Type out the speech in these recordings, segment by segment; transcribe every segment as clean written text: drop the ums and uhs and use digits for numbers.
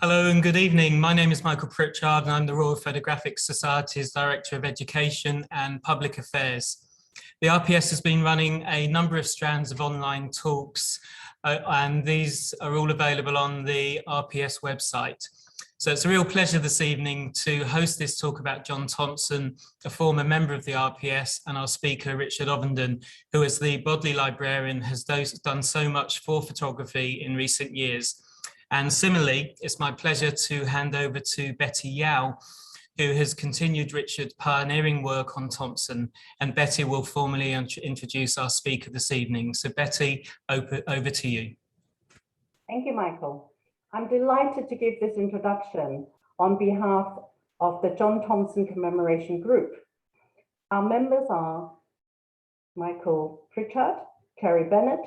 Hello and good evening. My name is Michael Pritchard and I'm the Royal Photographic Society's Director of Education and Public Affairs. The RPS has been running a number of strands of online talks and these are all available on the RPS website. So it's a real pleasure this evening to host this talk about John Thomson, a former member of the RPS, and our speaker, Richard Ovenden, who as the Bodley Librarian has done so much for photography in recent years. And similarly, it's my pleasure to hand over to Betty Yao, who has continued Richard's pioneering work on Thompson, and Betty will formally introduce our speaker this evening. So Betty, over to you. Thank you, Michael. I'm delighted to give this introduction on behalf of the John Thomson Commemoration Group. Our members are Michael Pritchard, Kerry Bennett,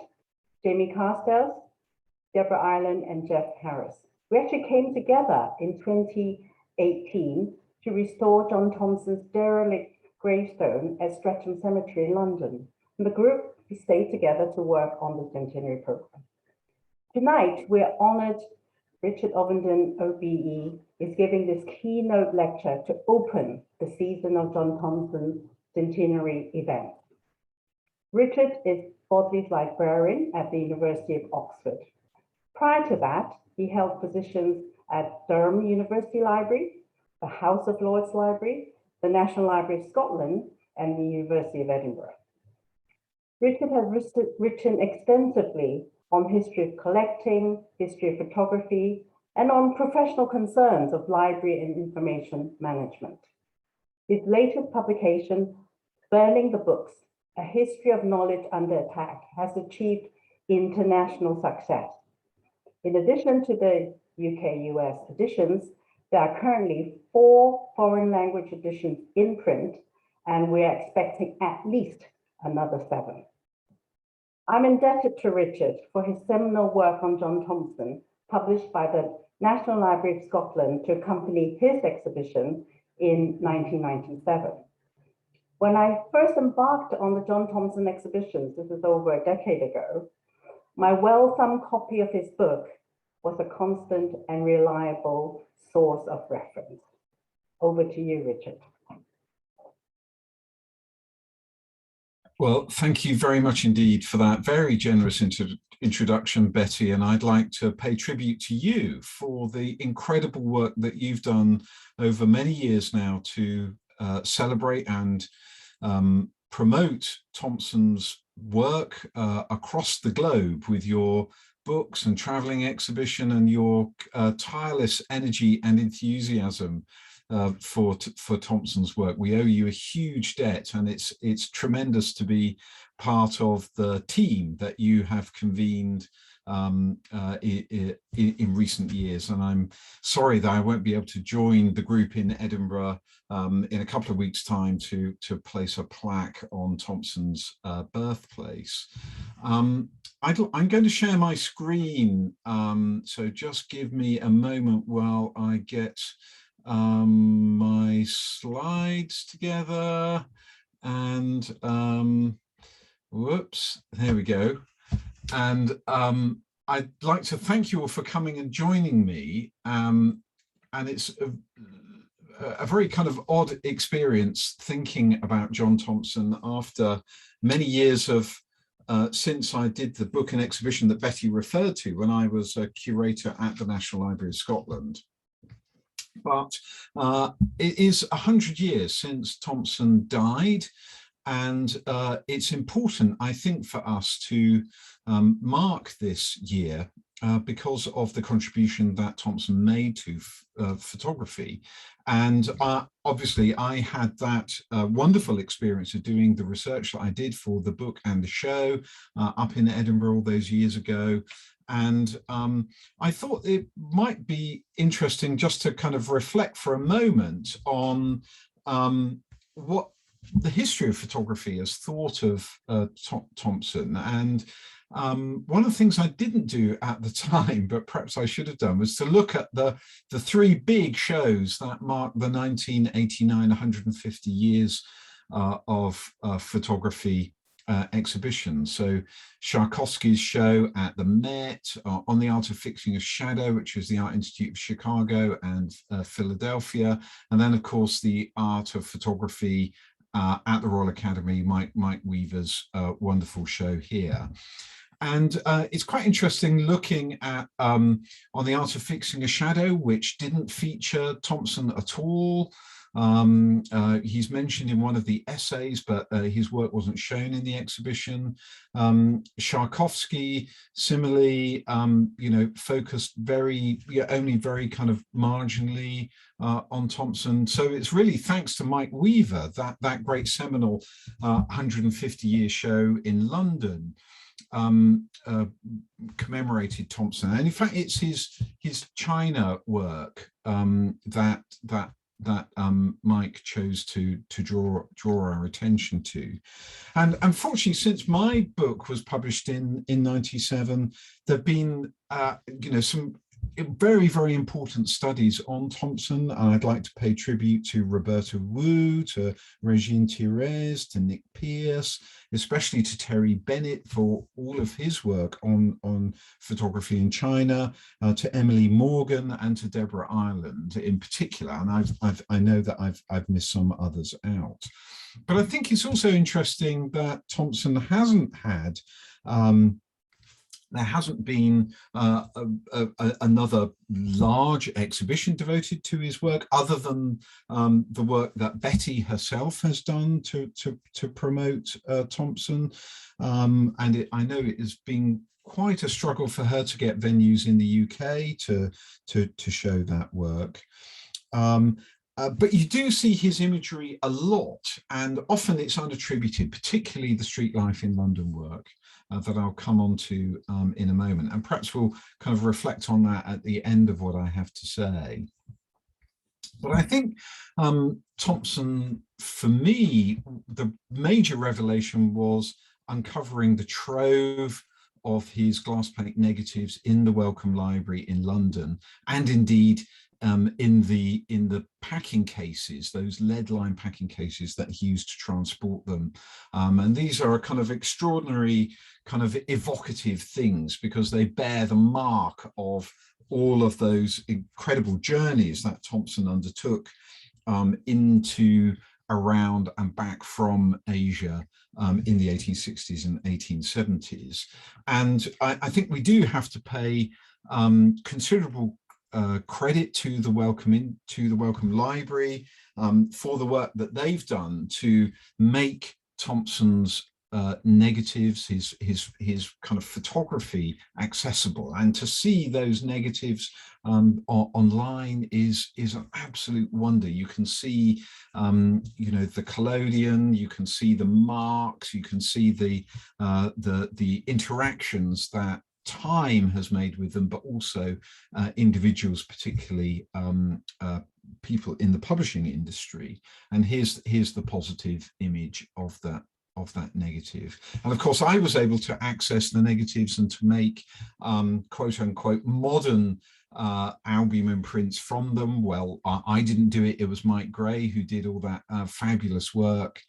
Jamie Carstairs, Deborah Ireland, and Jeff Harris. We actually came together in 2018 to restore John Thomson's derelict gravestone at Streatham Cemetery in London. And the group stayed together to work on the centenary program. Tonight, we're honored Richard Ovenden OBE is giving this keynote lecture to open the season of John Thomson's centenary event. Richard is Bodley's librarian at the University of Oxford. Prior to that, he held positions at Durham University Library, the House of Lords Library, the National Library of Scotland, and the University of Edinburgh. Richard has written extensively on history of collecting, history of photography, and on professional concerns of library and information management. His latest publication, Burning the Books, A History of Knowledge Under Attack, has achieved international success. In addition to the UK-US editions, there are currently 4 foreign language editions in print, and we're expecting at least another 7. I'm indebted to Richard for his seminal work on John Thomson, published by the National Library of Scotland to accompany his exhibition in 1997. When I first embarked on the John Thomson exhibitions, this is over a decade ago, my well-thumbed copy of his book was a constant and reliable source of reference. Over to you, Richard. Well, thank you very much indeed for that very generous introduction, Betty, and I'd like to pay tribute to you for the incredible work that you've done over many years now to celebrate and promote Thompson's work across the globe with your books and traveling exhibition and your tireless energy and enthusiasm for Thompson's work. We owe you a huge debt, and it's tremendous to be part of the team that you have convened in recent years. And I'm sorry that I won't be able to join the group in Edinburgh in a couple of weeks' time to place a plaque on Thompson's birthplace. I'm going to share my screen, so just give me a moment while I get my slides together, and whoops, there we go. And I'd like to thank you all for coming and joining me, and it's a very kind of odd experience thinking about John Thomson after many years of since I did the book and exhibition that Betty referred to when I was a curator at the National Library of Scotland. But it is 100 years since Thompson died, and it's important, I think, for us to mark this year because of the contribution that Thompson made to photography. And obviously, I had that wonderful experience of doing the research that I did for the book and the show up in Edinburgh all those years ago. And I thought it might be interesting just to kind of reflect for a moment on what the history of photography has thought of Thompson. And one of the things I didn't do at the time, but perhaps I should have done, was to look at the 3 big shows that mark the 1989 150 years of photography exhibitions. So Tchaikovsky's show at the Met, on the Art of Fixing a Shadow, which is the Art Institute of Chicago and Philadelphia, and then of course the Art of Photography at the Royal Academy, Mike Weaver's wonderful show here. And it's quite interesting looking at on the Art of Fixing a Shadow, which didn't feature Thompson at all. He's mentioned in one of the essays, but his work wasn't shown in the exhibition. Tchaikovsky, similarly, focused only very kind of marginally on Thompson. So it's really thanks to Mike Weaver, that great seminal 150-year show in London, commemorated Thompson. And in fact, it's his China work that Mike chose to draw our attention to. And unfortunately, since my book was published in 97, there've been some very, very important studies on Thompson. And I'd like to pay tribute to Roberta Wu, to Regine Thérèse, to Nick Pierce, especially to Terry Bennett for all of his work on photography in China, to Emily Morgan and to Deborah Ireland in particular. And I know that I've missed some others out. But I think it's also interesting that Thompson hasn't had there hasn't been another large exhibition devoted to his work, other than the work that Betty herself has done to promote Thompson. And I know it has been quite a struggle for her to get venues in the UK to show that work. But you do see his imagery a lot, and often it's unattributed, particularly the street life in London work that I'll come on to in a moment. And perhaps we'll kind of reflect on that at the end of what I have to say. But I think Thompson, for me, the major revelation was uncovering the trove of his glass plate negatives in the Wellcome Library in London, and indeed in the packing cases, those lead-lined packing cases that he used to transport them. And these are a kind of extraordinary, kind of evocative things, because they bear the mark of all of those incredible journeys that Thompson undertook into, around and back from Asia in the 1860s and 1870s. And I think we do have to pay considerable credit to the Wellcome Library for the work that they've done to make Thompson's negatives, his kind of photography accessible, and to see those negatives online is an absolute wonder. You can see the collodion, you can see the marks, you can see the interactions that time has made with them, but also individuals, particularly people in the publishing industry. And here's the positive image of that negative. And of course, I was able to access the negatives and to make quote unquote modern albumen prints from them. Well, I didn't do it. It was Mike Gray who did all that fabulous work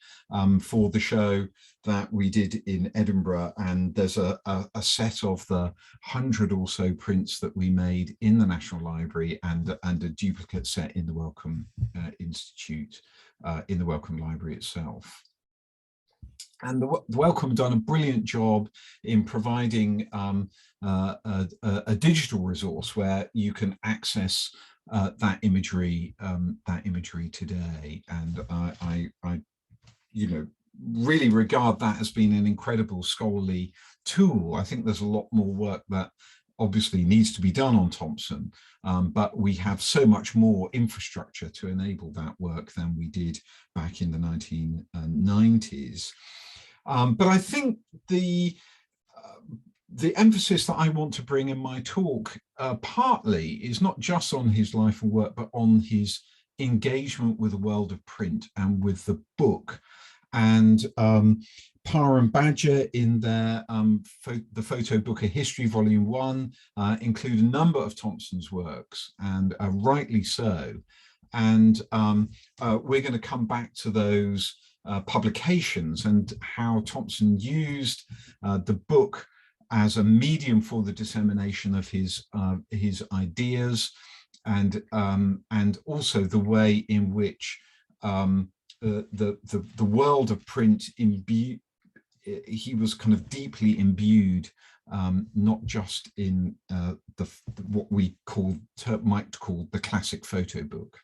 for the show that we did in Edinburgh. And there's a set of the 100 or so prints that we made in the National Library, and a duplicate set in the Wellcome Institute, in the Wellcome Library itself. And the Wellcome done a brilliant job in providing a digital resource where you can access that imagery today. And I really regard that as being an incredible scholarly tool. I think there's a lot more work that obviously needs to be done on Thompson, but we have so much more infrastructure to enable that work than we did back in the 1990s. But I think the emphasis that I want to bring in my talk partly is not just on his life and work, but on his engagement with the world of print and with the book. And Parr and Badger, in their the Photo Book, A History, Volume 1, include a number of Thompson's works, and rightly so. And we're going to come back to those publications, and how Thompson used the book as a medium for the dissemination of his ideas, and also the way in which the world of print he was kind of deeply imbued, not just in what we might call the classic photo book.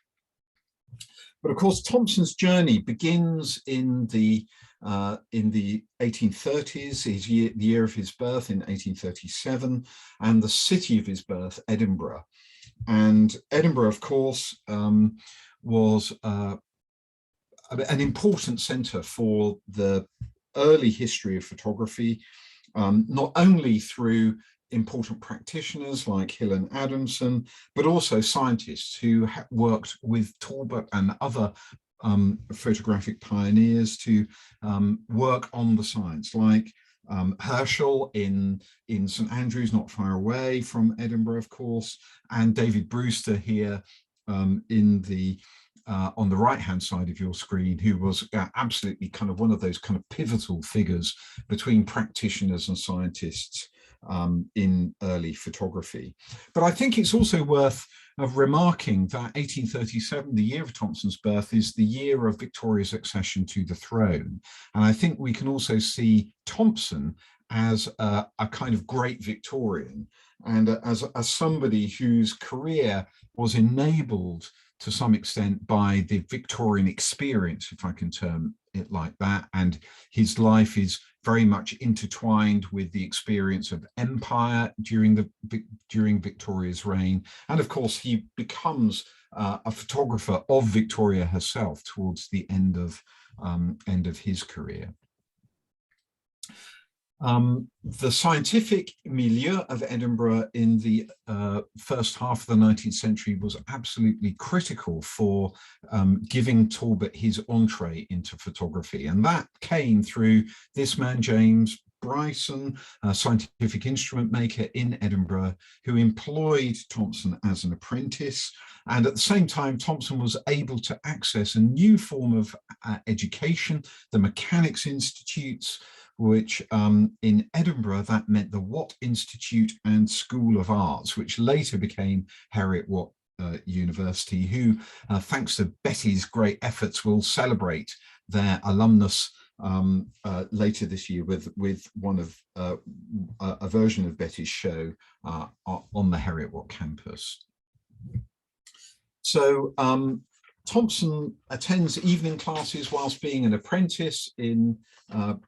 But of course, Thompson's journey begins in the 1830s, the year of his birth in 1837, and the city of his birth, Edinburgh. And Edinburgh, of course, was an important centre for the early history of photography, not only through important practitioners like Hill and Adamson, but also scientists who worked with Talbot and other photographic pioneers to work on the science, like Herschel in St Andrews, not far away from Edinburgh, of course, and David Brewster here on the right-hand side of your screen, who was absolutely kind of one of those kind of pivotal figures between practitioners and scientists in early photography. But I think it's also worth remarking that 1837, the year of Thompson's birth, is the year of Victoria's accession to the throne. And I think we can also see Thompson as a kind of great Victorian, and as somebody whose career was enabled to some extent by the Victorian experience, if I can term it like that. And his life is very much intertwined with the experience of empire during Victoria's reign. And of course, he becomes a photographer of Victoria herself towards the end of his career. The scientific milieu of Edinburgh in the first half of the 19th century was absolutely critical for giving Talbot his entree into photography. And that came through this man, James Bryson, a scientific instrument maker in Edinburgh, who employed Thompson as an apprentice. And at the same time, Thompson was able to access a new form of education, the Mechanics Institutes, which in Edinburgh, that meant the Watt Institute and School of Arts, which later became Heriot Watt University, who, thanks to Betty's great efforts, will celebrate their alumnus later this year with one of a version of Betty's show on the Heriot Watt campus. So Thompson attends evening classes whilst being an apprentice in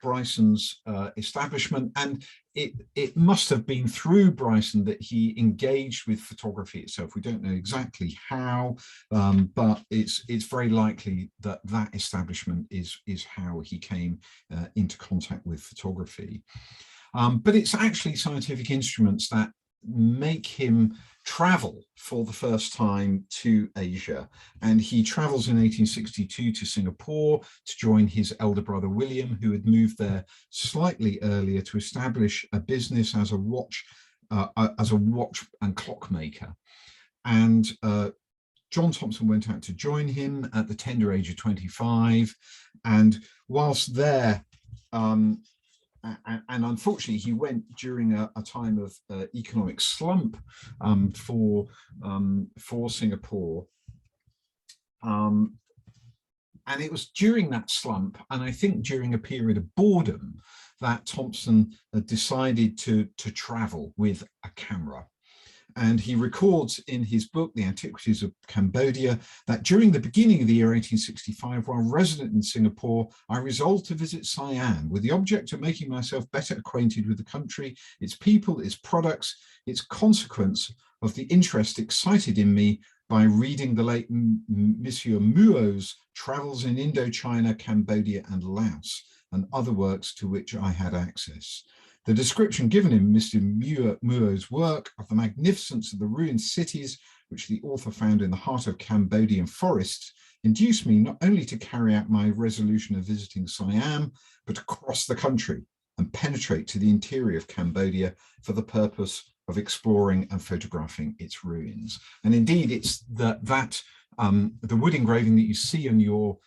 Bryson's establishment, and it must have been through Bryson that he engaged with photography itself. We don't know exactly how, but it's very likely that that establishment is how he came into contact with photography. But it's actually scientific instruments that make him travel for the first time to Asia, and he travels in 1862 to Singapore to join his elder brother William, who had moved there slightly earlier to establish a business as a watch and clock maker. And John Thomson went out to join him at the tender age of 25, and whilst there, and unfortunately, he went during a time of economic slump for Singapore. And it was during that slump, and I think during a period of boredom, that Thompson decided to travel with a camera. And he records in his book, The Antiquities of Cambodia, that during the beginning of the year 1865, while resident in Singapore, I resolved to visit Siam with the object of making myself better acquainted with the country, its people, its products, its consequence of the interest excited in me by reading the late Monsieur Muo's Travels in Indochina, Cambodia and Laos, and other works to which I had access. The description given in Mr. Muo's work of the magnificence of the ruined cities which the author found in the heart of Cambodian forests induced me not only to carry out my resolution of visiting Siam, but to cross the country and penetrate to the interior of Cambodia for the purpose of exploring and photographing its ruins. And indeed, it's the wood engraving that you see on your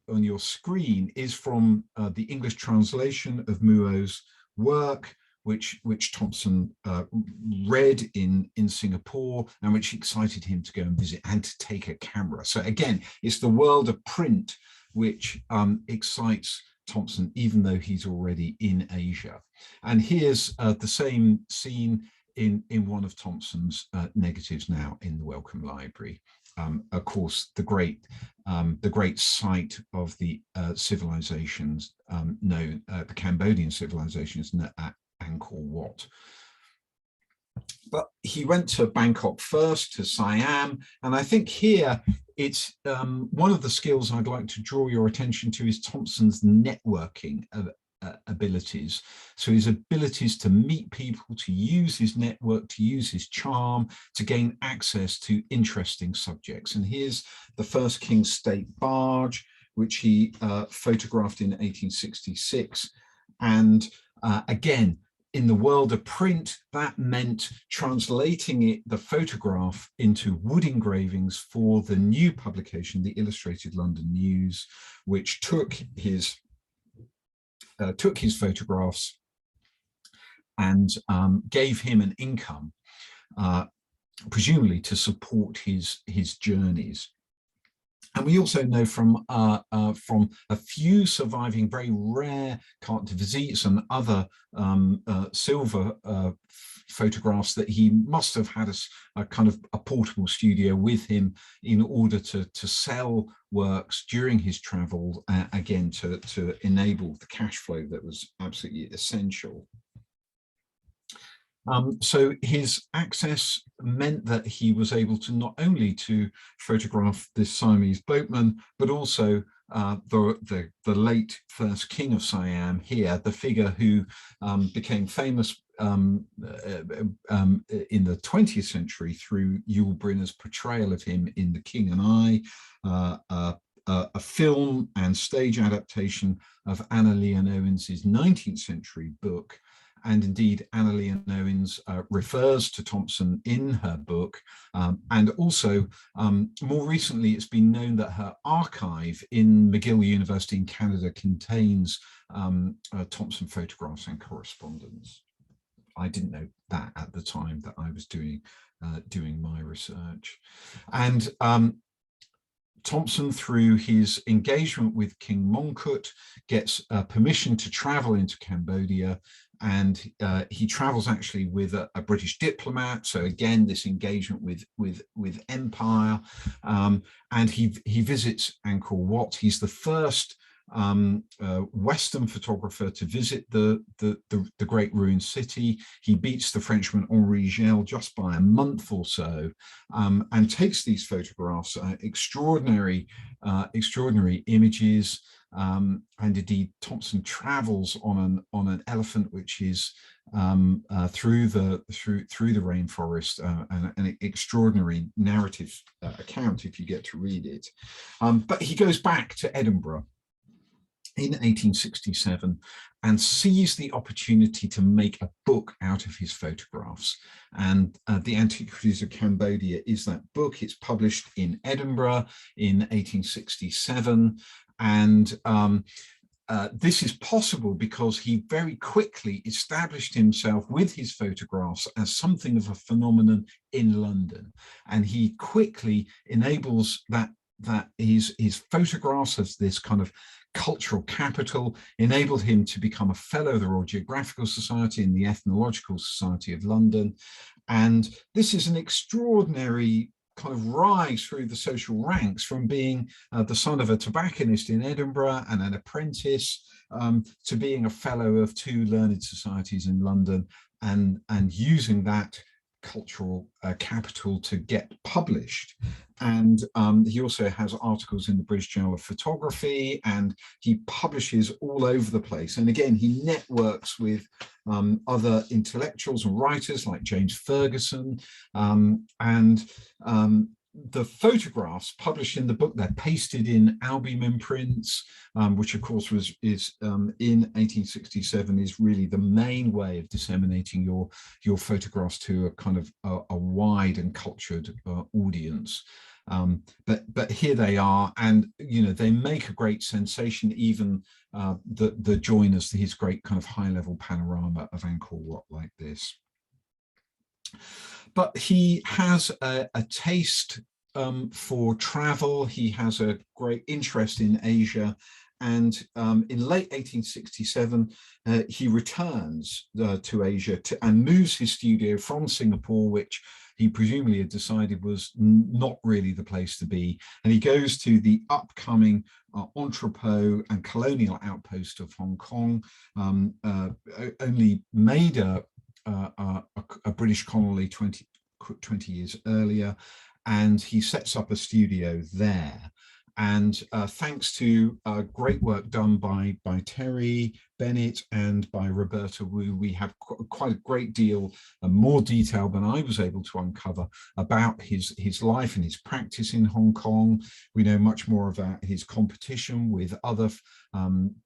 your screen is from the English translation of Muo's work, which Thompson read in Singapore, and which excited him to go and visit and to take a camera. So again, it's the world of print which excites Thompson, even though he's already in Asia. And here's the same scene in one of Thompson's negatives now in the Wellcome Library. Of course, the great site of the civilizations known, the Cambodian civilizations at Angkor Wat. But he went to Bangkok first, to Siam, and I think here it's one of the skills I'd like to draw your attention to is Thompson's networking abilities. So his abilities to meet people, to use his network, to use his charm, to gain access to interesting subjects. And here's the first King's State barge, which he photographed in 1866. And again, in the world of print, that meant translating the photograph into wood engravings for the new publication, the Illustrated London News, which took his photographs and gave him an income, presumably to support his journeys. And we also know from a few surviving very rare carte de visites and other silver photographs that he must have had a kind of a portable studio with him in order to sell works during his travel, again, to enable the cash flow that was absolutely essential. So his access meant that he was able to not only to photograph this Siamese boatman, but also the late first king of Siam here, the figure who became famous in the 20th century through Yul Brynner's portrayal of him in The King and I, a film and stage adaptation of Anna Leon Owens' 19th century book. And indeed, Anna Leon Owens refers to Thompson in her book. And also, more recently, it's been known that her archive in McGill University in Canada contains Thompson photographs and correspondence. I didn't know that at the time that I was doing my research. And Thompson, through his engagement with King Mongkut, gets permission to travel into Cambodia, and he travels actually with a British diplomat. So again, this engagement with empire, and he visits Angkor Wat. He's the first Western photographer to visit the great ruined city. He beats the Frenchman Henri Gel just by a month or so, and takes these photographs, extraordinary images. And indeed, Thompson travels on an elephant, which is through the rainforest, an extraordinary narrative account if you get to read it. But he goes back to Edinburgh in 1867 and sees the opportunity to make a book out of his photographs. And the Antiquities of Cambodia is that book. It's published in Edinburgh in 1867. And this is possible because he very quickly established himself with his photographs as something of a phenomenon in London. And he quickly enables that his photographs as this kind of cultural capital enabled him to become a fellow of the Royal Geographical Society and the Ethnological Society of London. And this is an extraordinary kind of rise through the social ranks, from being the son of a tobacconist in Edinburgh and an apprentice, to being a fellow of two learned societies in London, and using that cultural capital to get published. And he also has articles in the British Journal of Photography, and he publishes all over the place. And again, he networks with other intellectuals and writers like James Ferguson, and the photographs published in the book, they're pasted in albumen prints, which of course is in 1867 is really the main way of disseminating your photographs to a kind of a wide and cultured audience. But here they are, and they make a great sensation. Even the joiners, his great kind of high-level panorama of Angkor Wat like this. But he has a taste for travel. He has a great interest in Asia, and in late 1867 he returns to Asia and moves his studio from Singapore, which he presumably had decided was not really the place to be, and he goes to the upcoming entrepot and colonial outpost of Hong Kong, only made a British colony 20 years earlier, and he sets up a studio there. And thanks to great work done by Terry Bennett and by Roberta Wu, we have quite a great deal more detail than I was able to uncover about his life and his practice in Hong Kong. We know much more about his competition with other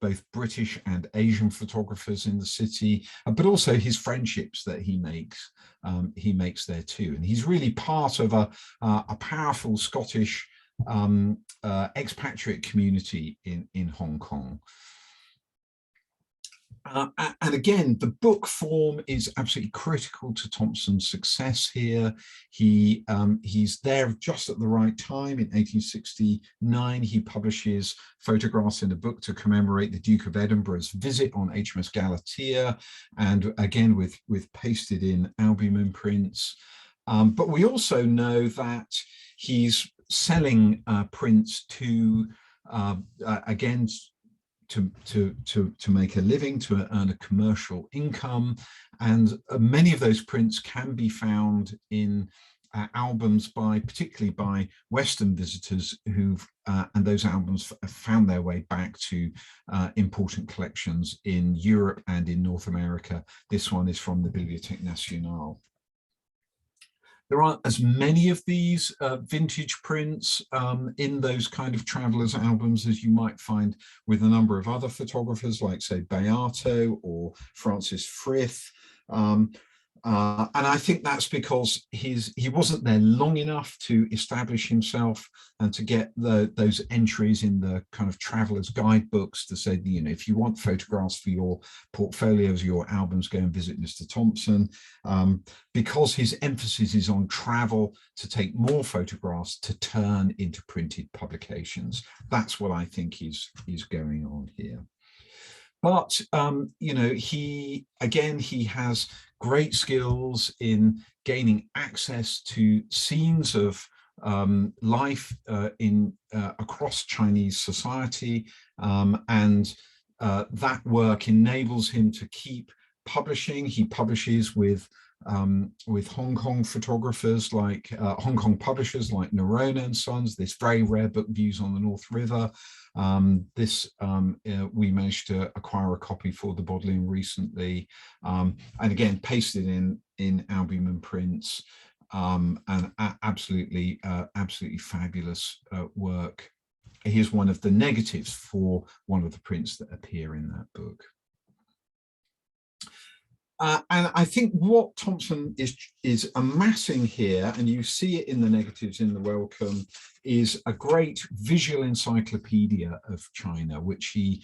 both British and Asian photographers in the city, but also his friendships that he makes there too. And he's really part of a powerful Scottish expatriate community in Hong Kong. And again, the book form is absolutely critical to Thompson's success here. He's there just at the right time. In 1869, he publishes photographs in a book to commemorate the Duke of Edinburgh's visit on HMS Galatea, and again with pasted in albumen prints. But we also know that he's selling prints to again to make a living, to earn a commercial income, and many of those prints can be found in albums particularly by Western visitors who've and those albums have found their way back to important collections in Europe and in North America. This one is from the Bibliothèque Nationale. There aren't as many of these vintage prints in those kind of travelers' albums as you might find with a number of other photographers, like, say, Beato or Francis Frith. And I think that's because he wasn't there long enough to establish himself and to get those entries in the kind of travelers' guidebooks to say, if you want photographs for your portfolios, your albums, go and visit Mr. Thompson. Because his emphasis is on travel, to take more photographs to turn into printed publications. That's what I think is going on here. But, he has great skills in gaining access to scenes of life across Chinese society, and that work enables him to keep publishing. He publishes with Hong Kong photographers like Hong Kong publishers like Nerona and Sons, this very rare book, Views on the North River. We managed to acquire a copy for the Bodley recently, and again pasted in albumen prints, and absolutely fabulous work. Here's one of the negatives for one of the prints that appear in that book. And I think what Thompson is amassing here, and you see it in the negatives in the welcome, is a great visual encyclopedia of China, which he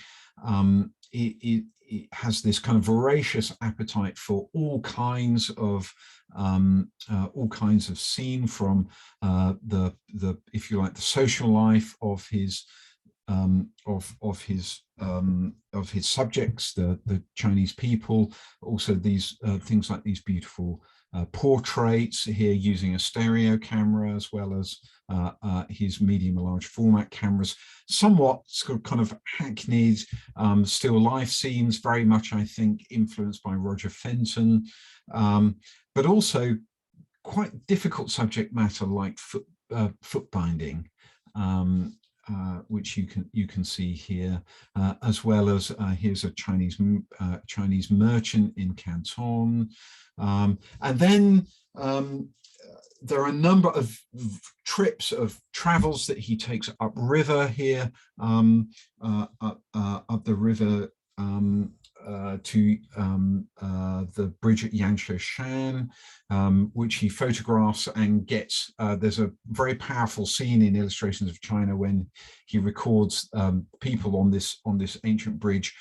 has this kind of voracious appetite for all kinds of scene, from the if you like the social life of his subjects, the Chinese people, also these things like these beautiful portraits here using a stereo camera, as well as his medium and large format cameras, somewhat kind of hackneyed still life scenes, very much I think influenced by Roger Fenton, but also quite difficult subject matter like foot binding, which you can see here, as well as here's a Chinese merchant in Canton, and then there are a number of trips of travels that he takes up river here, up the river to the bridge at Yanshan, which he photographs and gets. There's a very powerful scene in Illustrations of China when he records people on this ancient bridge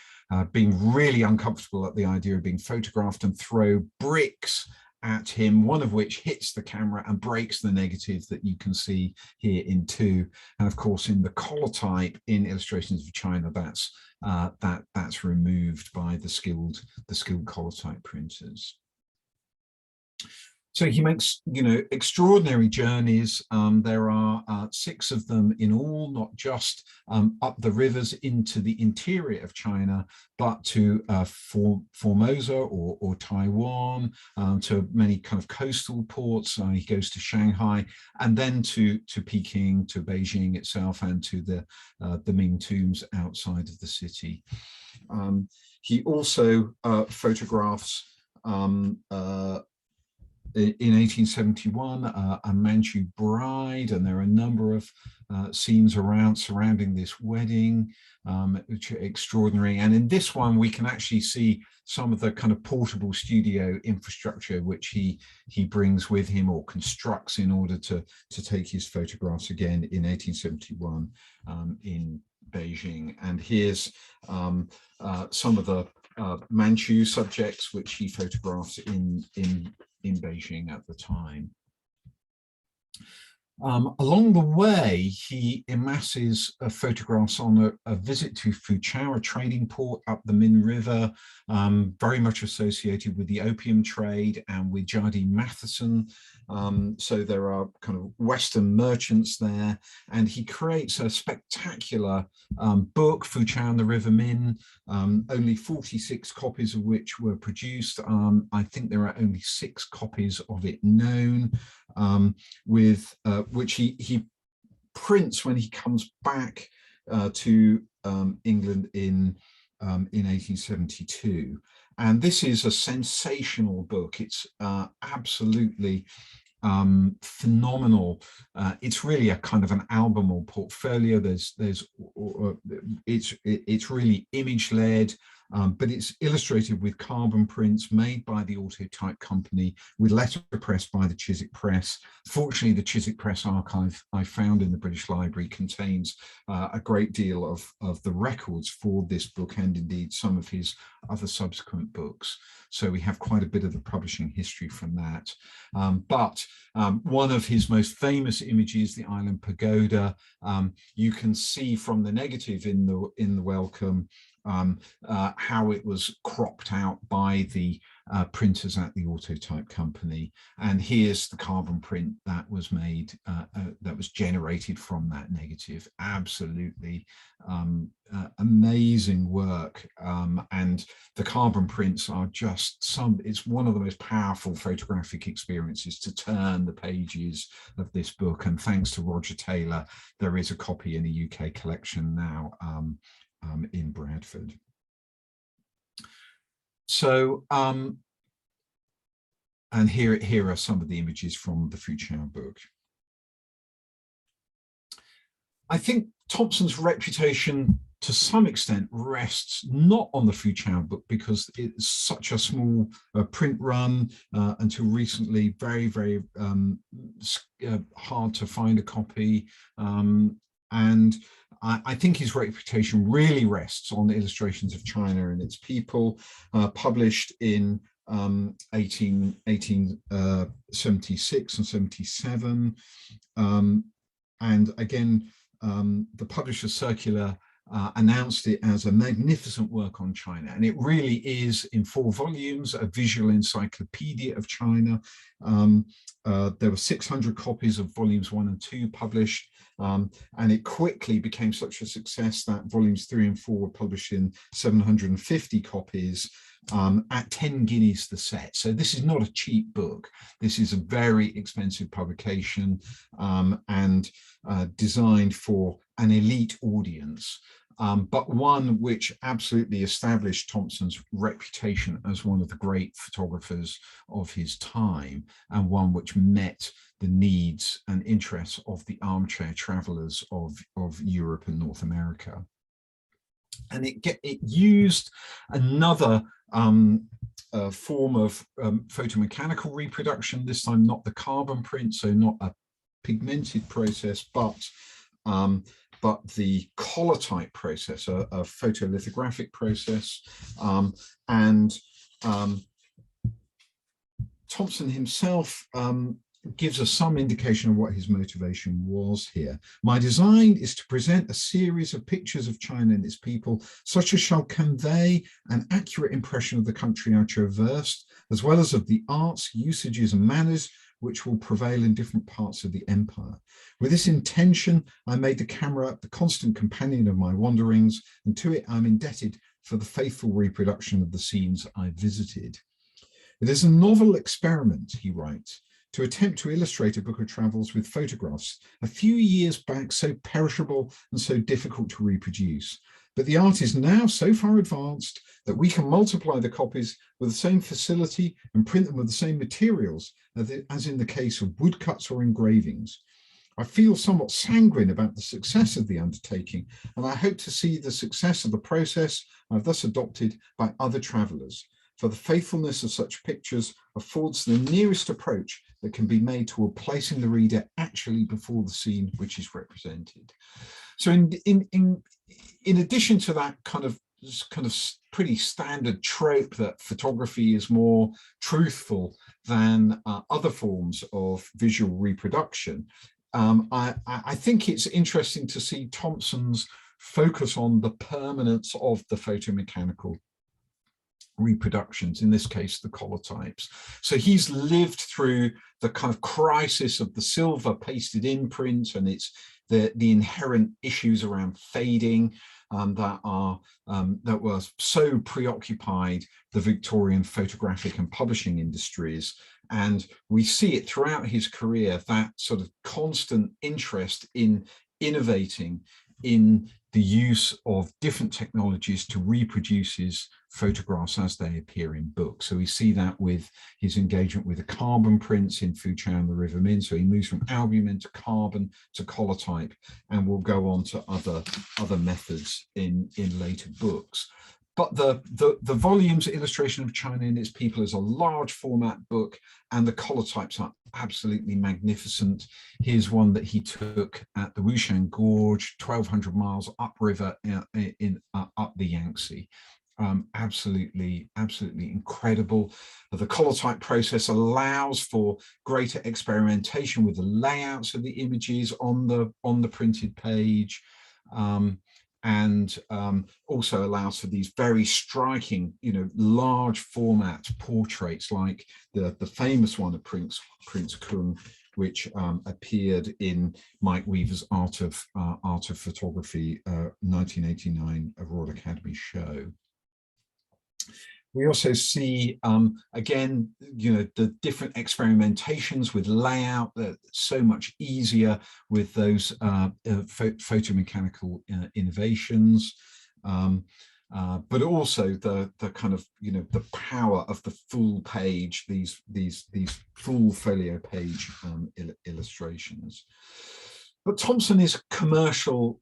being really uncomfortable at the idea of being photographed and throw bricks at him, one of which hits the camera and breaks the negative that you can see here in two. And of course, in the collotype in Illustrations of China, that's removed by the skilled collotype printers. So he makes, extraordinary journeys. There are 6 of them in all, not just up the rivers into the interior of China, but to Formosa or Taiwan, to many kind of coastal ports. He goes to Shanghai, and then to Peking, to Beijing itself, and to the Ming tombs outside of the city. He also photographs in 1871, a Manchu bride, and there are a number of scenes surrounding this wedding, which are extraordinary. And in this one, we can actually see some of the kind of portable studio infrastructure which he brings with him or constructs in order to take his photographs again in 1871 in Beijing. And here's some of the Manchu subjects which he photographs in Beijing at the time. Along the way, he amasses photographs on a visit to Fujian, a trading port up the Min River, very much associated with the opium trade and with Jardine Matheson. So there are kind of Western merchants there, and he creates a spectacular book, Fujian, the River Min, only 46 copies of which were produced. I think there are only 6 copies of it known, with which he prints when he comes back to England in 1872. And this is a sensational book. It's absolutely phenomenal. It's really a kind of an album or portfolio. It's really image led, but it's illustrated with carbon prints made by the Autotype Company with letterpress by the Chiswick Press. Fortunately, the Chiswick Press archive I found in the British Library contains a great deal of the records for this book, and indeed some of his other subsequent books. So we have quite a bit of the publishing history from that. But one of his most famous images, the Island Pagoda, you can see from the negative in the welcome how it was cropped out by the printers at the Autotype Company. And here's the carbon print that was made, that was generated from that negative. Absolutely amazing work. And the carbon prints are just it's one of the most powerful photographic experiences to turn the pages of this book. And thanks to Roger Taylor, there is a copy in a UK collection now in Bradford. So, and here are some of the images from the Fujian book. I think Thompson's reputation to some extent rests not on the Fujian book because it's such a small print run, until recently, very, very hard to find a copy. And I think his reputation really rests on Illustrations of China and its People, published in 1876 and 77. And again, the Publisher's Circular announced it as a magnificent work on China. And it really is, in 4 volumes, a visual encyclopedia of China. There were 600 copies of volumes 1 and 2 published. And it quickly became such a success that volumes 3 and 4 were published in 750 copies at 10 guineas the set. So this is not a cheap book. This is a very expensive publication, and designed for an elite audience. but one which absolutely established Thompson's reputation as one of the great photographers of his time, and one which met the needs and interests of the armchair travelers of Europe and North America. And it used another form of photomechanical reproduction, this time not the carbon print, so not a pigmented process, but the collotype process, a photolithographic process. Thompson himself gives us some indication of what his motivation was here. My design is to present a series of pictures of China and its people, such as shall convey an accurate impression of the country I traversed, as well as of the arts, usages, and manners which will prevail in different parts of the empire. With this intention, I made the camera the constant companion of my wanderings, and to it I'm indebted for the faithful reproduction of the scenes I visited. It is a novel experiment, he writes, to attempt to illustrate a book of travels with photographs a few years back so perishable and so difficult to reproduce. But the art is now so far advanced that we can multiply the copies with the same facility and print them with the same materials as in the case of woodcuts or engravings. I feel somewhat sanguine about the success of the undertaking, and I hope to see the success of the process I've thus adopted by other travellers, for the faithfulness of such pictures affords the nearest approach that can be made toward placing the reader actually before the scene which is represented. So in addition to that kind of pretty standard trope that photography is more truthful than other forms of visual reproduction, I think it's interesting to see Thompson's focus on the permanence of the photomechanical reproductions, in this case the collotypes. So he's lived through the kind of crisis of the silver pasted in print and its the inherent issues around fading that were so preoccupied the Victorian photographic and publishing industries. And we see it throughout his career, that sort of constant interest in innovating in the use of different technologies to reproduce his photographs as they appear in books. So we see that with his engagement with the carbon prints in Fujian, the River Min. So he moves from albumin to carbon to collotype, and will go on to other methods in later books. But the volume's illustration of China and its people is a large format book, and the collotypes are absolutely magnificent. Here's one that he took at the Wushan Gorge, 1,200 miles upriver up the Yangtze. Absolutely incredible. The collotype process allows for greater experimentation with the layouts of the images on the printed page. And also allows for these very striking, large format portraits, like the famous one of Prince Kung, which appeared in Mike Weaver's Art of Photography 1989 Royal Academy show. We also see, again, the different experimentations with layout that's so much easier with those photomechanical innovations, but also the kind of, the power of the full page, these full folio page illustrations. But Thompson is commercial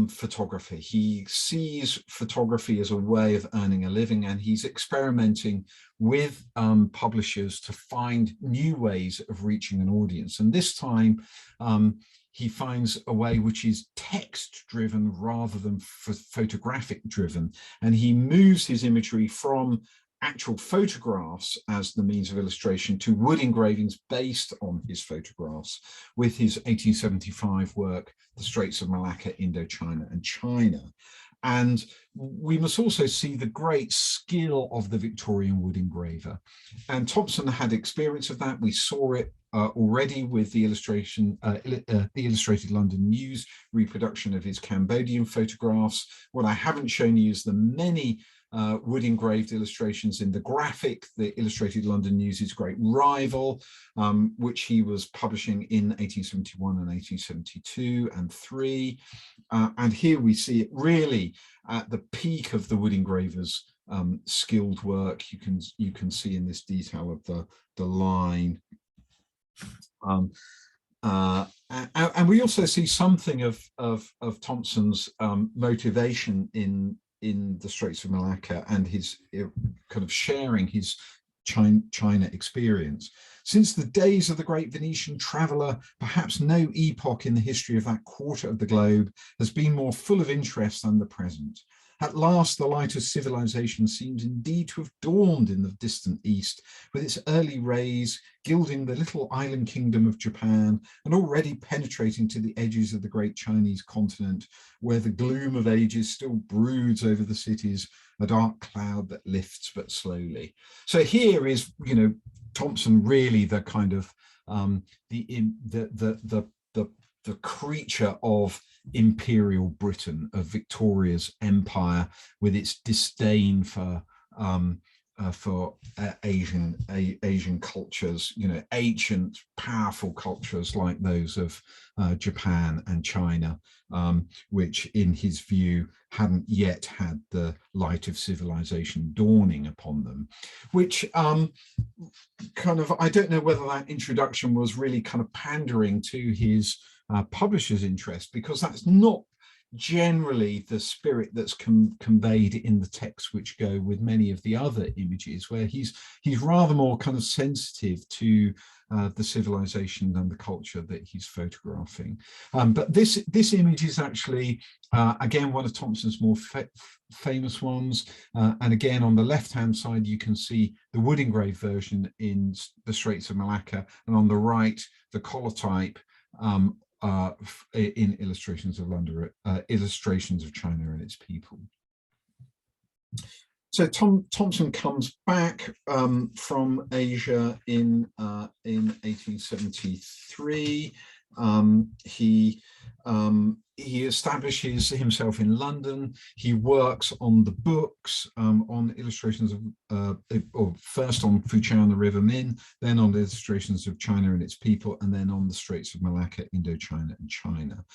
photographer. He sees photography as a way of earning a living, and he's experimenting with publishers to find new ways of reaching an audience. And this time he finds a way which is text driven rather than photographic driven, and he moves his imagery from actual photographs as the means of illustration to wood engravings based on his photographs, with his 1875 work, The Straits of Malacca, Indochina and China. And we must also see the great skill of the Victorian wood engraver. And Thompson had experience of that. We saw it already with the Illustrated London News reproduction of his Cambodian photographs. What I haven't shown you is the many wood engraved illustrations in the Graphic, the Illustrated London News' great rival, which he was publishing in 1871 and 1872 and 3. And here we see it really at the peak of the wood engraver's skilled work. You can see in this detail of the line. And we also see something of Thompson's motivation in the Straits of Malacca and his kind of sharing his China experience. Since the days of the great Venetian traveller, perhaps no epoch in the history of that quarter of the globe has been more full of interest than the present. At last, the light of civilization seems indeed to have dawned in the distant east, with its early rays gilding the little island kingdom of Japan and already penetrating to the edges of the great Chinese continent, where the gloom of ages still broods over the cities, a dark cloud that lifts but slowly. So here is, Thompson really the kind of the creature of imperial Britain, of Victoria's empire, with its disdain for Asian cultures, ancient, powerful cultures like those of Japan and China, which in his view hadn't yet had the light of civilization dawning upon them, which I don't know whether that introduction was really kind of pandering to his publisher's interest, because that's not generally the spirit that's conveyed in the texts which go with many of the other images, where he's rather more kind of sensitive to the civilization and the culture that he's photographing. But this image is actually again one of Thompson's more famous ones, and again on the left hand side you can see the wood engraved version in the Straits of Malacca, and on the right the collotype in Illustrations of London, Illustrations of China and its People. So Thompson comes back from Asia in 1873. He establishes himself in London. He works on the books, on illustrations of, or first on Fujian, the River Min, then on the illustrations of China and its people, and then on the Straits of Malacca, Indochina and China.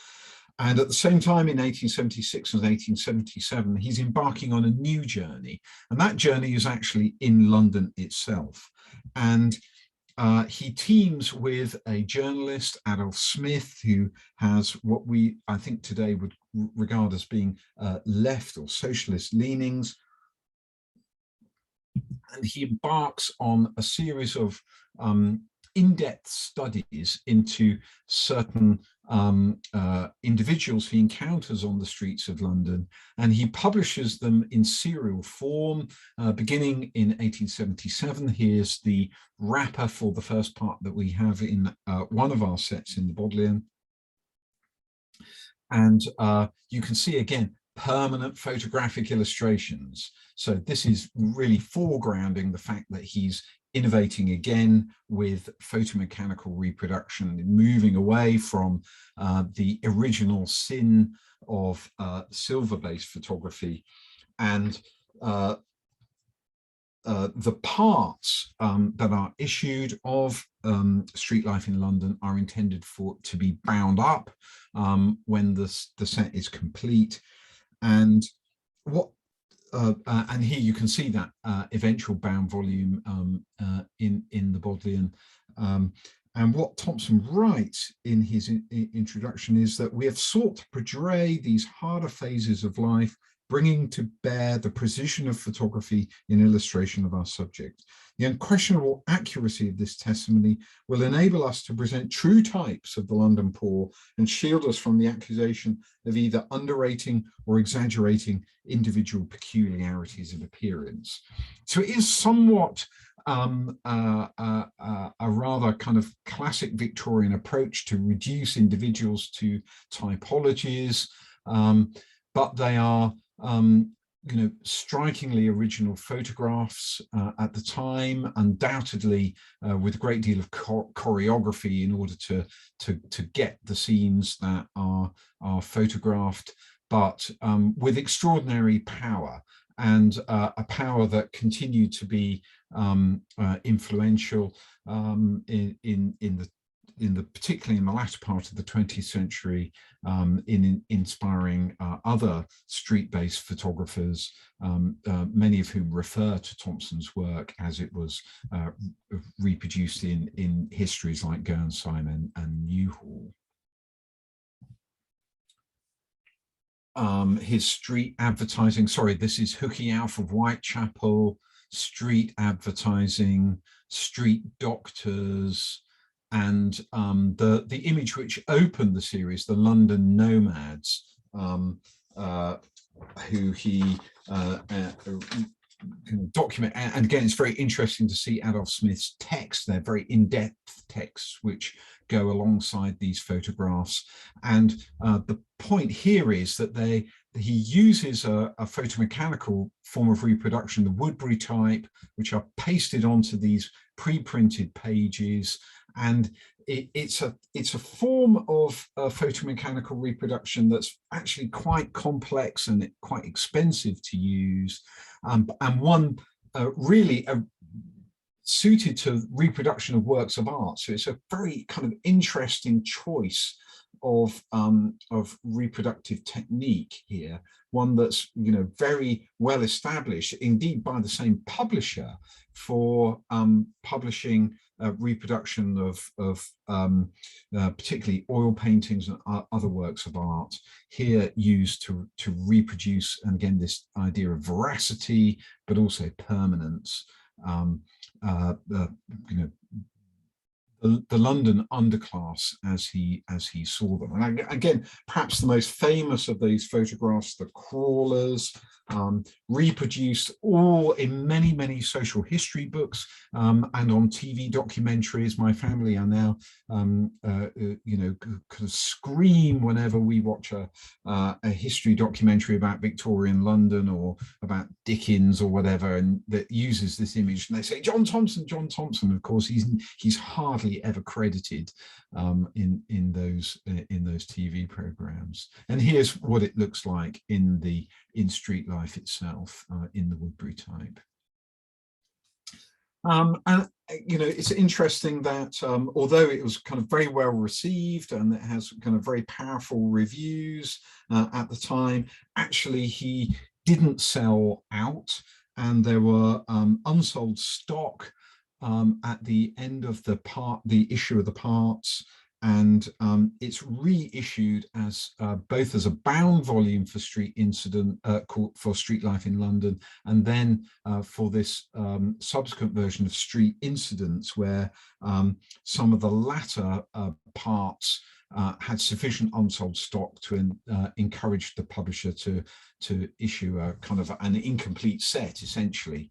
And at the same time, in 1876 and 1877, he's embarking on a new journey. And that journey is actually in London itself. And he teams with a journalist, Adolf Smith, who has what we, I think today, would regard as being left or socialist leanings. And he embarks on a series of in-depth studies into certain individuals he encounters on the streets of London, and he publishes them in serial form, beginning in 1877. Here's the wrapper for the first part that we have in one of our sets in the Bodleian. And you can see again permanent photographic illustrations. So this is really foregrounding the fact that he's innovating again with photomechanical reproduction, moving away from the original sin of silver-based photography. And the parts that are issued of Street Life in London are intended to be bound up when the set is complete. And and here you can see that eventual bound volume in the Bodleian. And what Thompson writes in his introduction is that we have sought to portray these harder phases of life, bringing to bear the precision of photography in illustration of our subject. The unquestionable accuracy of this testimony will enable us to present true types of the London poor and shield us from the accusation of either underrating or exaggerating individual peculiarities of appearance. So it is somewhat a rather kind of classic Victorian approach to reduce individuals to typologies, but they are strikingly original photographs at the time, undoubtedly with a great deal of choreography in order to get the scenes that are photographed, but with extraordinary power. and a power that continued to be influential particularly in the latter part of the 20th century, in inspiring other street-based photographers, many of whom refer to Thompson's work as it was reproduced in histories like Gernsheim and Newhall. His street advertising, sorry, this is Hookie Alf of Whitechapel, street advertising, street doctors, and the image which opened the series, the London Nomads, who he document. And again, it's very interesting to see Adolf Smith's text. They're very in-depth texts which go alongside these photographs. And the point here is that he uses a photomechanical form of reproduction, the Woodbury type, which are pasted onto these pre-printed pages. And it's a form of photomechanical reproduction that's actually quite complex and quite expensive to use, and one really suited to reproduction of works of art. So it's a very kind of interesting choice of reproductive technique here, one that's, you know, very well established, indeed by the same publisher, for publishing reproduction of particularly oil paintings and other works of art, here used to reproduce, and again, this idea of veracity, but also permanence. You know, the London underclass as he saw them. And again, perhaps the most famous of these photographs, the crawlers, reproduced all in many social history books, and on TV documentaries. My family are now, you know, kind of scream whenever we watch a history documentary about Victorian London or about Dickens or whatever, and that uses this image, and they say John Thomson, John Thomson. Of course, he's hardly ever credited in those TV programs. And here's what it looks like in street life itself, in the Woodbury type. And you know, it's interesting that although it was kind of very well received and it has kind of very powerful reviews at the time, actually he didn't sell out, and there were unsold stock at the end of the issue of the parts, and it's reissued as both as a bound volume for Street Incident, for Street Life in London, and then for this subsequent version of Street Incidents, where some of the latter parts had sufficient unsold stock to encourage the publisher to issue a kind of an incomplete set, essentially,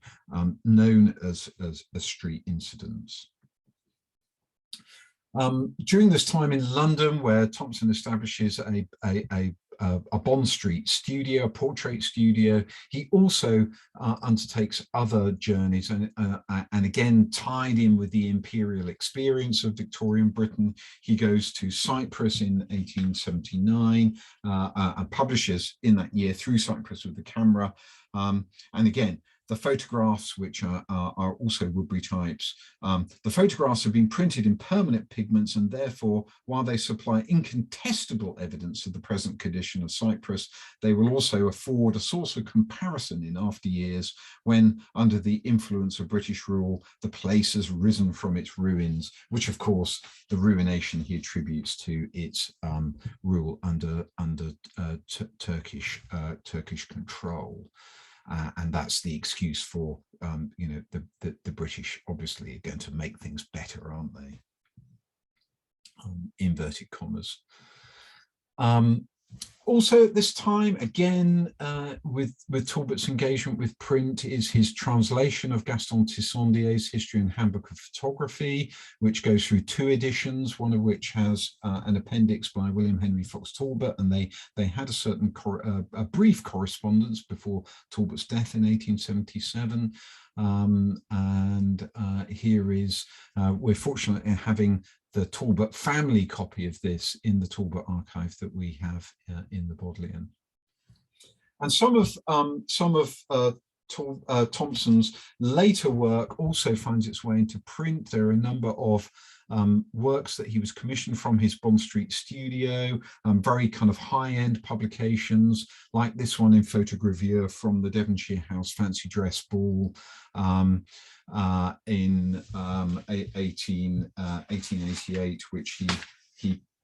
known as Street Incidents. During this time in London, where Thompson establishes a Bond Street studio, a portrait studio, he also undertakes other journeys, and again, tied in with the imperial experience of Victorian Britain, he goes to Cyprus in 1879 and publishes in that year through Cyprus with the camera. And again, the photographs, which are also Woodbury types, the photographs have been printed in permanent pigments, and therefore, while they supply incontestable evidence of the present condition of Cyprus, they will also afford a source of comparison in after years, when, under the influence of British rule, the place has risen from its ruins, which of course the ruination he attributes to its rule under Turkish control. And that's the excuse for, you know, the British obviously are going to make things better, aren't they? Inverted commas. Also at this time, again, with Talbot's engagement with print, is his translation of Gaston Tissondier's History and Handbook of Photography, which goes through 2 editions, one of which has an appendix by William Henry Fox Talbot, and they had a certain a brief correspondence before Talbot's death in 1877. And here is, we're fortunate in having the Talbot family copy of this in the Talbot archive that we have in the Bodleian. And some of Thompson's later work also finds its way into print. There are a number of works that he was commissioned from his Bond Street studio, very kind of high-end publications, like this one in photogravure from the Devonshire House Fancy Dress Ball in 1888, which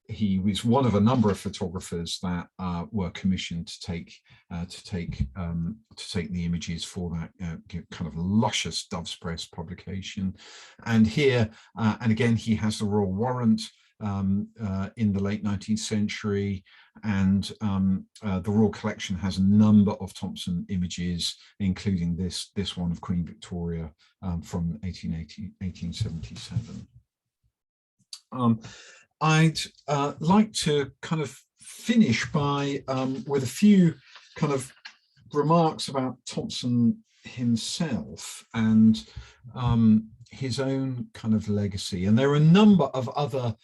he was one of a number of photographers that were commissioned to take the images for that kind of luscious Dove's Press publication. And here, and again, he has the royal warrant in the late 19th century, and the Royal Collection has a number of Thompson images, including this one of Queen Victoria from 1877. I'd like to kind of finish by with a few kind of remarks about Thompson himself and his own kind of legacy. And there are a number of other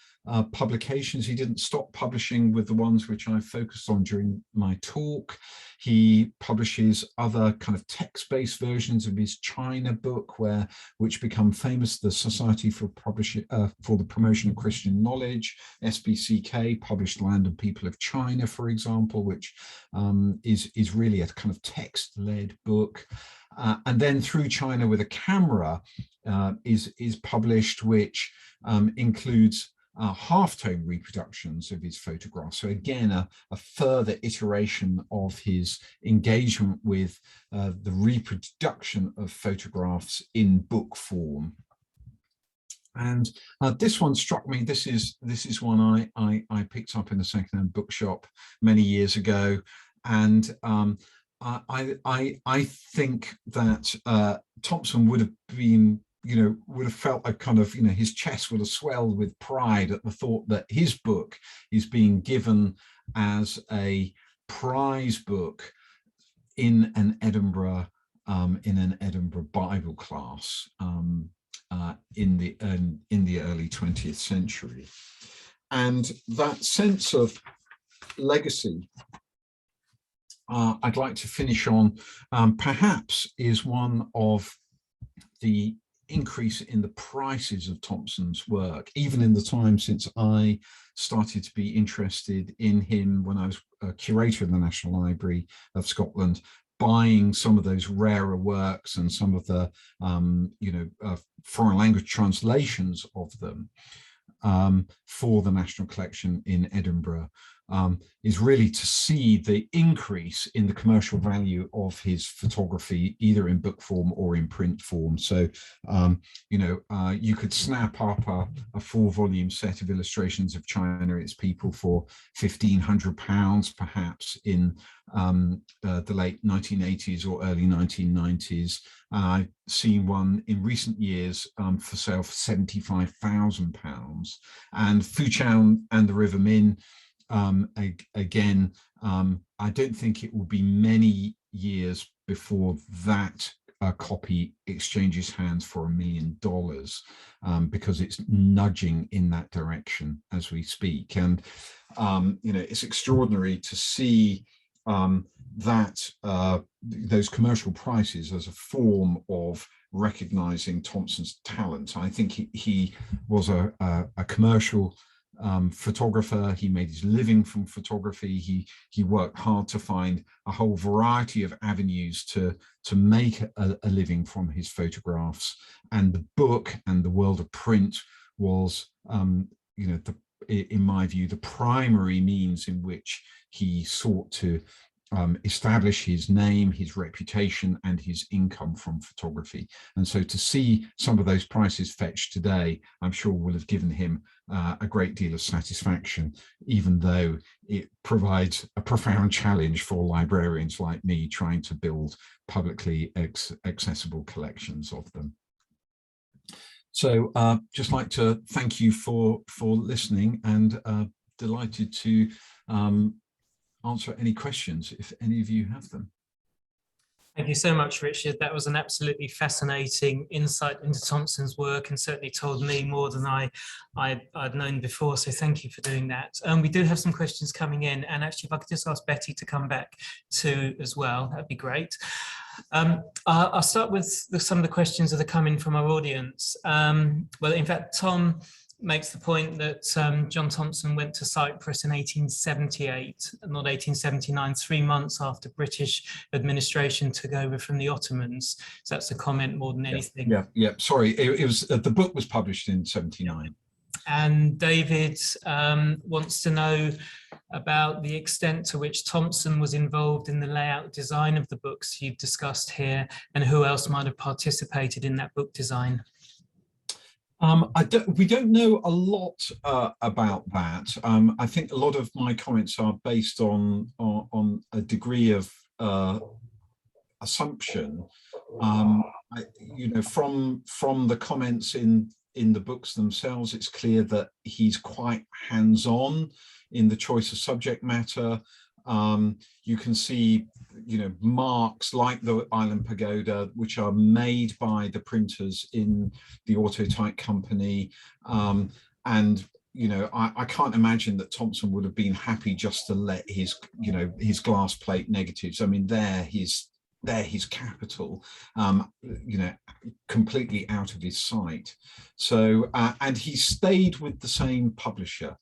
publications. He didn't stop publishing with the ones which I focused on during my talk. He publishes other kind of text-based versions of his China book, which become famous. The Society for the Promotion of Christian Knowledge, SPCK, published Land and People of China, for example, which is really a kind of text-led book. And then Through China with a Camera is published, which includes half-tone reproductions of his photographs. So again, a further iteration of his engagement with the reproduction of photographs in book form. And this one struck me. This is one I picked up in a secondhand bookshop many years ago, and I think that Thompson would have been, would have felt a kind of, his chest would have swelled with pride at the thought that his book is being given as a prize book in an Edinburgh Bible class in the early 20th century. And that sense of legacy I'd like to finish on perhaps is one of the increase in the prices of Thompson's work, even in the time since I started to be interested in him when I was a curator in the National Library of Scotland, buying some of those rarer works and some of the foreign language translations of them for the National Collection in Edinburgh. Is really to see the increase in the commercial value of his photography, either in book form or in print form. So, you could snap up a 4-volume set of illustrations of China, its people, for £1,500, perhaps, in the late 1980s or early 1990s. I've seen one in recent years for sale for £75,000. And Fujian and the River Min, again, I don't think it will be many years before that copy exchanges hands for $1 million, because it's nudging in that direction as we speak. And it's extraordinary to see that those commercial prices as a form of recognizing Thompson's talent. I think he was a commercial photographer. He made his living from photography. He worked hard to find a whole variety of avenues to make a living from his photographs. And the book and the world of print was, in my view, the primary means in which he sought to establish his name, his reputation, and his income from photography. And so to see some of those prices fetched today, I'm sure will have given him a great deal of satisfaction, even though it provides a profound challenge for librarians like me trying to build publicly accessible collections of them. So just like to thank you for listening, and delighted to answer any questions if any of you have them. Thank you so much, Richard. That was an absolutely fascinating insight into Thompson's work, and certainly told me more than I'd known before. So thank you for doing that. We do have some questions coming in, and actually, if I could just ask Betty to come back too as well, that'd be great. I'll start with some of the questions that are coming from our audience. Well, in fact, Tom makes the point that John Thomson went to Cyprus in 1878, not 1879, 3 months after British administration took over from the Ottomans. So that's a comment more than anything. Yeah. Sorry, it was the book was published in 79. And David wants to know about the extent to which Thompson was involved in the layout design of the books you've discussed here, and who else might have participated in that book design. We don't know a lot about that. I think a lot of my comments are based on a degree of assumption. From the comments in the books themselves, it's clear that he's quite hands-on in the choice of subject matter. You can see, marks like the Island Pagoda, which are made by the printers in the Autotype company. I can't imagine that Thompson would have been happy just to let his glass plate negatives. I mean, they're his capital, completely out of his sight. So, and he stayed with the same publisher.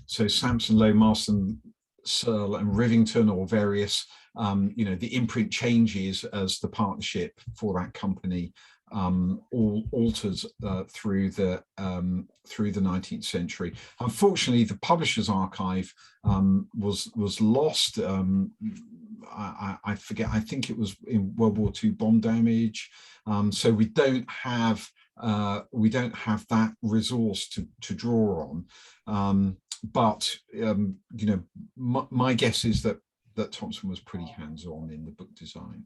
So Sampson, Lowe, Marston, Searle and Rivington, or various, the imprint changes as the partnership for that company all alters through the 19th century. Unfortunately, the publisher's archive was lost. I forget. I think it was in World War II bomb damage. So we don't have that resource to draw on. But my guess is that Thompson was pretty hands-on in the book design.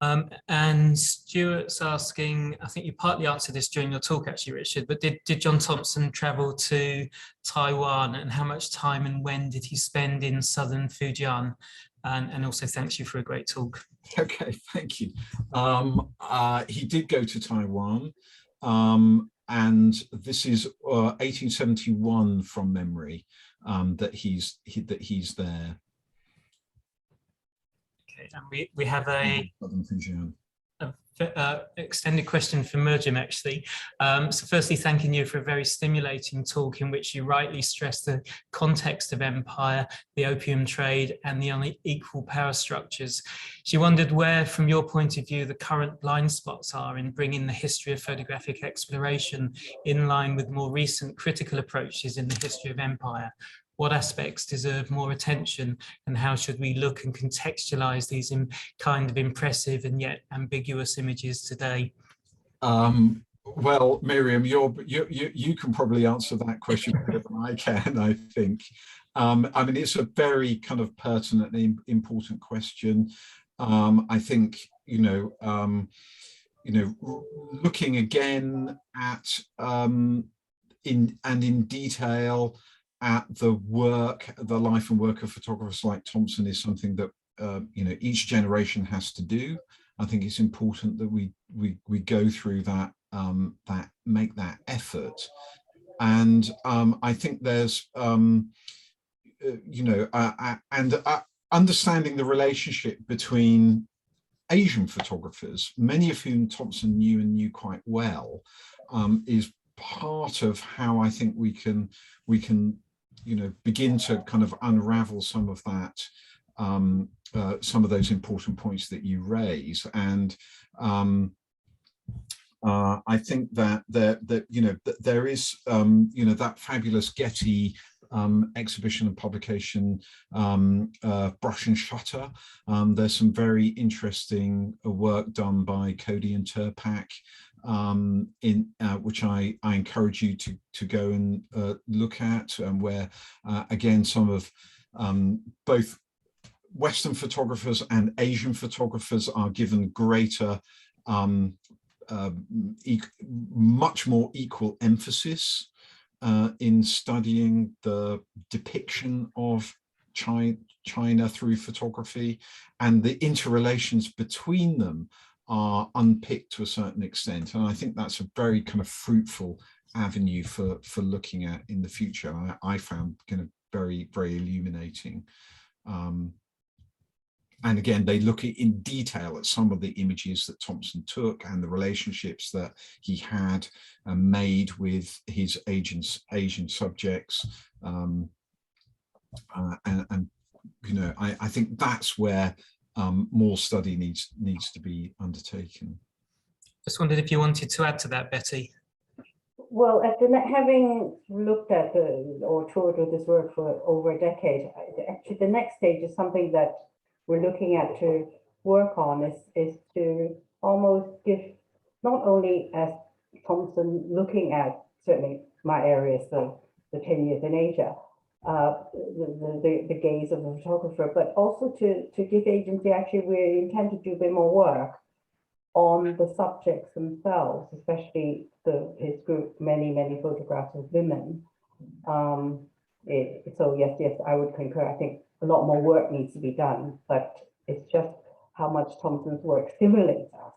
And Stuart's asking, I think you partly answered this during your talk actually, Richard, but did John Thomson travel to Taiwan, and how much time and when did he spend in southern Fujian? And also thanks you for a great talk. Okay, thank you. He did go to Taiwan. And this is 1871 from memory, that he's there. Okay, and we have a extended question for Merjim actually. So firstly, thanking you for a very stimulating talk in which you rightly stressed the context of empire, the opium trade and the unequal power structures. She wondered where, from your point of view, the current blind spots are in bringing the history of photographic exploration in line with more recent critical approaches in the history of empire. What aspects deserve more attention, and how should we look and contextualize these kind of impressive and yet ambiguous images today? Well, Miriam, you can probably answer that question better than I can, I think. I mean, it's a very kind of pertinent and important question. I think, looking again at in detail at the life and work of photographers like Thompson is something that each generation has to do. I think it's important that we go through that, make that effort, and I think there's understanding the relationship between Asian photographers, many of whom Thompson knew quite well, is part of how I think we can begin to kind of unravel some of that, some of those important points that you raise. And I think that there is that fabulous Getty exhibition and publication, Brush and Shutter. There's some very interesting work done by Cody and Turpak, which I encourage you to go and look at, where again some of both Western photographers and Asian photographers are given greater, much more equal emphasis in studying the depiction of China through photography, and the interrelations between them are unpicked to a certain extent. And I think that's a very kind of fruitful avenue for looking at in the future. I found kind of very, very illuminating. And again, they look in detail at some of the images that Thompson took and the relationships that he had made with his Asian subjects. And you know, I think that's where more study needs to be undertaken. Just wondered if you wanted to add to that, Betty. Well, having looked at or toured with this work for over a decade, actually the next stage is something that we're looking at to work on is to almost give, not only as Thompson looking at certainly my areas, the 10 years in Asia, the gaze of the photographer, but also to give agency. Actually, we intend to do a bit more work on the subjects themselves, especially his group, many photographs of women. So yes, I would concur. I think a lot more work needs to be done, but it's just how much Thompson's work stimulates us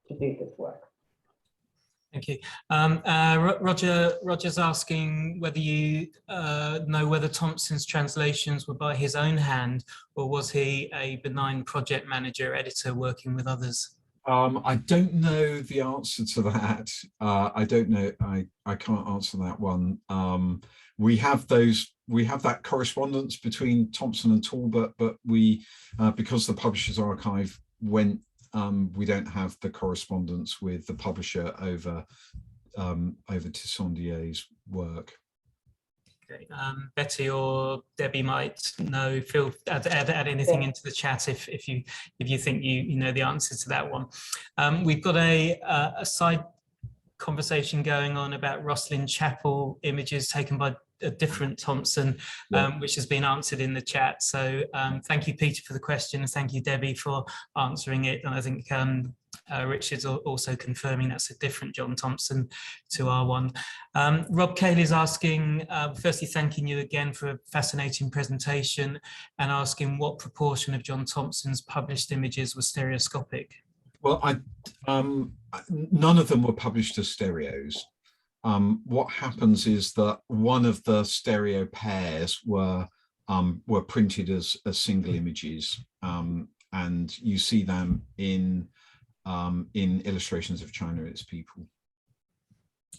to do this work. Thank you. Roger's asking whether you know whether Thompson's translations were by his own hand, or was he a benign project manager, editor working with others? I don't know the answer to that. I don't know. I can't answer that one. We have that correspondence between Thompson and Talbot, but we, because the Publishers Archive went, we don't have the correspondence with the publisher over Tissondier's work. Okay. Betty or Debbie might know. Feel add anything into the chat if you think you know the answer to that one. We've got a side conversation going on about Rosslyn Chapel images taken by a different Thompson, which has been answered in the chat. So thank you, Peter, for the question, and thank you, Debbie, for answering it. And I think Richard's also confirming that's a different John Thomson to our one. Rob Cale is asking, firstly, thanking you again for a fascinating presentation, and asking what proportion of John Thomson's published images were stereoscopic. Well, none of them were published as stereos. What happens is that one of the stereo pairs were printed as single images, and you see them in illustrations of China and its people.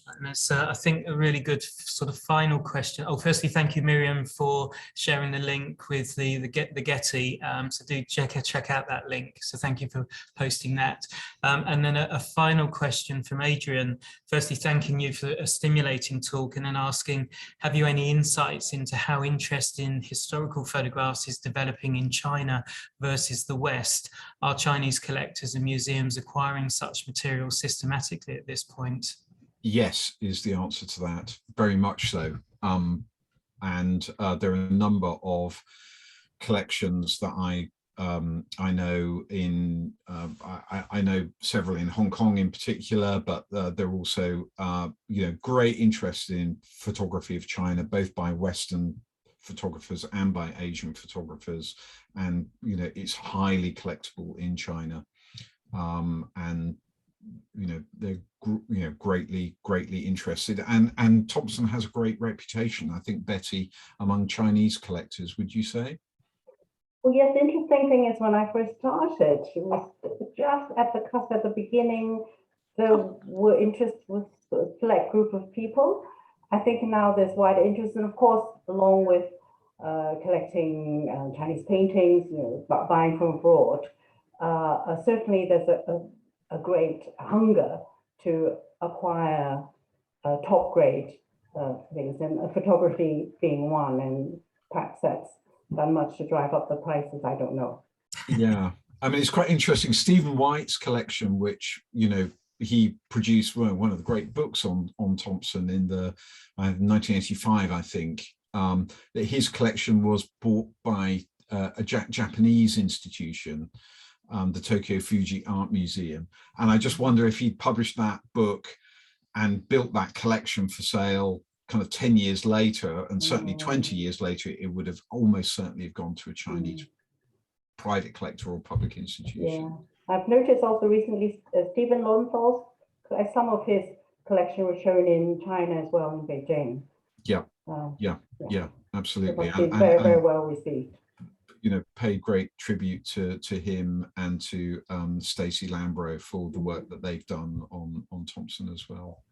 And that's, I think, a really good sort of final question. Oh, firstly, thank you, Miriam, for sharing the link with the Getty. So do check out that link. So thank you for posting that. And then a final question from Adrian. Firstly, thanking you for a stimulating talk, and then asking, have you any insights into how interest in historical photographs is developing in China versus the West? Are Chinese collectors and museums acquiring such material systematically at this point? Yes, is the answer to that. Very much so. And there are a number of collections that I know in, I know several in Hong Kong in particular, but there are also, great interest in photography of China, both by Western photographers and by Asian photographers. And, it's highly collectible in China. And they're greatly interested, and Thompson has a great reputation, I think, Betty, among Chinese collectors, would you say? Well, yes, the interesting thing is when I first started, it was just at the cusp, at the beginning, there were interest with a select group of people. I think now there's wider interest, and of course, along with collecting Chinese paintings, buying from abroad, certainly there's a great hunger to acquire top grade things, and photography being one, and perhaps that's done much to drive up the prices, I don't know. Yeah, I mean, it's quite interesting. Stephen White's collection, which, he produced one of the great books on Thompson in the 1985, I think, that his collection was bought by a Japanese institution, the Tokyo Fuji Art Museum. And I just wonder if he'd published that book and built that collection for sale, kind of 10 years later, and certainly 20 years later, it would have almost certainly have gone to a Chinese private collector or public institution. Yeah, I've noticed also recently Stephen Lonthal's, some of his collection was shown in China as well, in Beijing. Yeah, absolutely. It was very well received. You know, pay great tribute to him and to Stacey Lambro for the work that they've done on Thompson as well.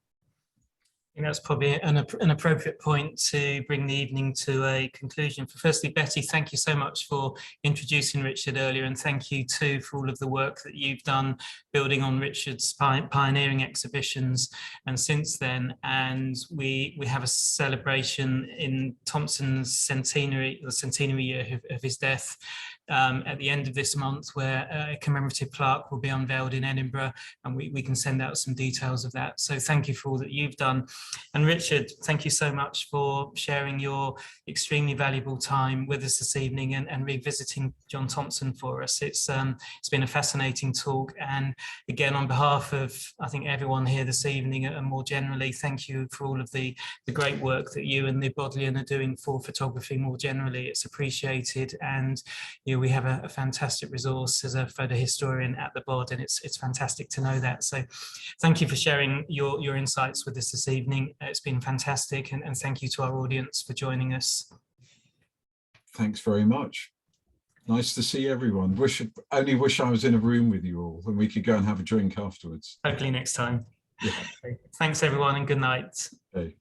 I think that's probably an appropriate point to bring the evening to a conclusion. Firstly, Betty, thank you so much for introducing Richard earlier, and thank you too for all of the work that you've done building on Richard's pioneering exhibitions and since then. And we have a celebration in Thompson's centenary, the centenary year of his death, at the end of this month, where a commemorative plaque will be unveiled in Edinburgh, and we can send out some details of that. So thank you for all that you've done. And Richard, thank you so much for sharing your extremely valuable time with us this evening and revisiting John Thomson for us. It's been a fascinating talk, and again, on behalf of, I think, everyone here this evening and more generally, thank you for all of the great work that you and the Bodleian are doing for photography more generally. It's appreciated, and we have a fantastic resource as a photo historian at the Bod, and it's fantastic to know that. So thank you for sharing your insights with us this evening. It's been fantastic, and thank you to our audience for joining us. Thanks very much. Nice to see everyone. Only wish I was in a room with you all and we could go and have a drink afterwards. Hopefully next time. Yeah. Thanks everyone, and good night. Okay.